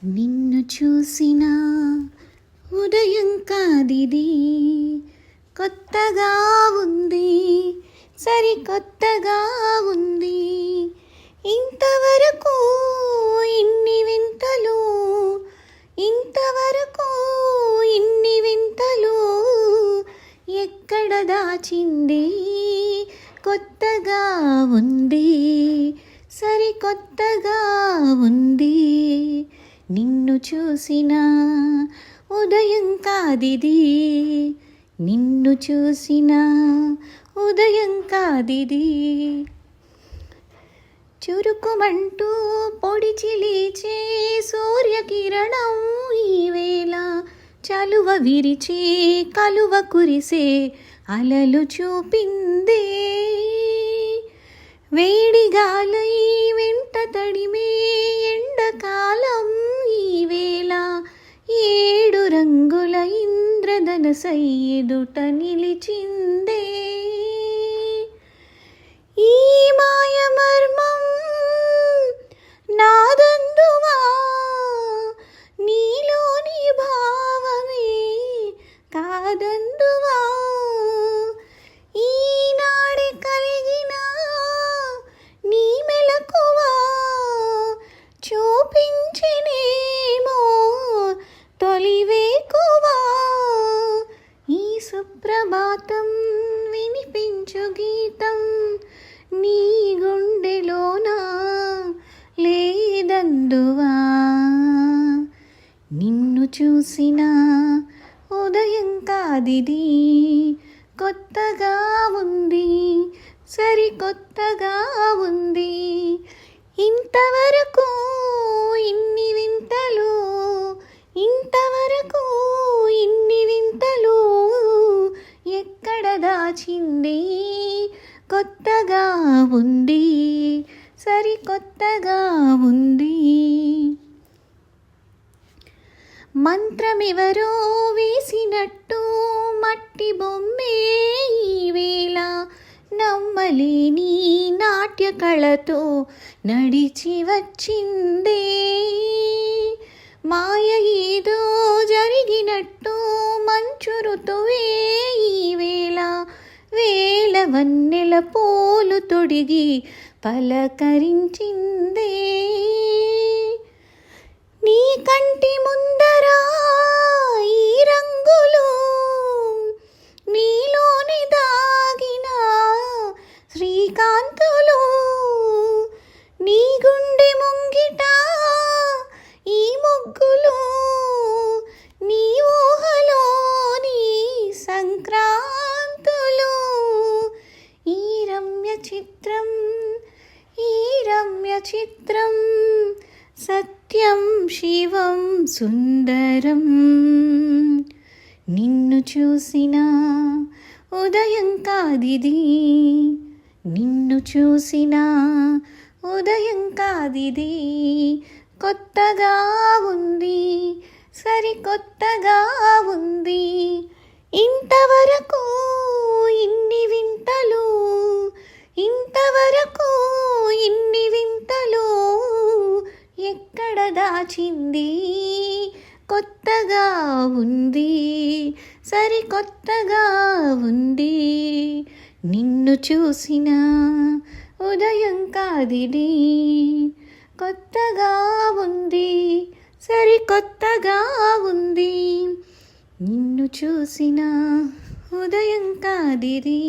నిన్ను చూసిన ఉదయం కాదిది, కొత్తగా ఉంది, సరికొత్తగా ఉంది. ఇంతవరకు ఇన్ని వింతలు, ఇంతవరకు ఇన్ని వింతలు ఎక్కడ దాచింది? కొత్తగా ఉంది, సరికొత్తగా ఉంది. నిన్ను చూసిన ఉదయం కాదిది, నిన్ను చూసిన ఉదయం కాదిది. చురుకుమంటూ పొడిచి లేచే సూర్యకిరణం ఈవేళ, చలువ విరిచే కలువ కురిసే అలలు చూపిందే. వేడిగాలై వెంట తడిమే ఎండకాలం ఈవేళ, ఏడు రంగుల ఇంద్రధనసై ఎదుట నిలిచిందే. ఈ మాయ మర్మం నాదందువా, నీలోని భావమే కాదందువా. ఈనాడే కలిగిన నీ మెలకువా చూపించినేమో తొలివేకువా. ఈ సుప్రభాతం వినిపించు గీతం నీ గుండెలోనా లేదందువా. నిన్ను చూసిన ఉదయం కాదిది, కొత్తగా ఉంది, సరికొత్తగా ఉంది. ఇంతవరకు ఇన్ని వింతలు, ఇంతవరకు ఇన్ని వింతలు ఎక్కడ దాచింది? కొత్తగా ఉంది, సరికొత్తగా ఉంది. మంత్రమెవరో వేసినట్టు మట్టి బొమ్మే ఈవేళ, నమ్మలేని నాట్య కళతో నడిచి వచ్చిందే. మాయ ఏదో జరిగినట్టు మంచు ఋతువే ఈవేళ, వేల వన్నెల పోలు తొడిగి పలకరించిందే. నీ కంటి ముందరా ఈ రంగులు, నీలోని దాగిన శ్రీకాంతులు, నీ గుండె ముంగిట ఈ ముగ్గులు, నీ ఊహలోని సంక్రాంతులు. ఈ రమ్య చిత్రం, ఈ రమ్య చిత్రం సత్యం శివం సుందరం. నిన్ను చూసిన ఉదయం కాదిది, నిన్ను చూసిన ఉదయం కాదిది. కొత్తగా ఉంది, సరికొత్తగా ఉంది. ఇంతవరకు ఇన్ని వింతలు, ఇంతవరకు ఇన్ని వింతలు ఎక్కడ దాచింది? కొత్తగా ఉంది, సరికొత్తగా ఉంది. నిన్ను చూసిన ఉదయం కాదిది, కొత్తగా ఉంది, సరికొత్తగా ఉంది. నిన్ను చూసిన ఉదయం కాదిది.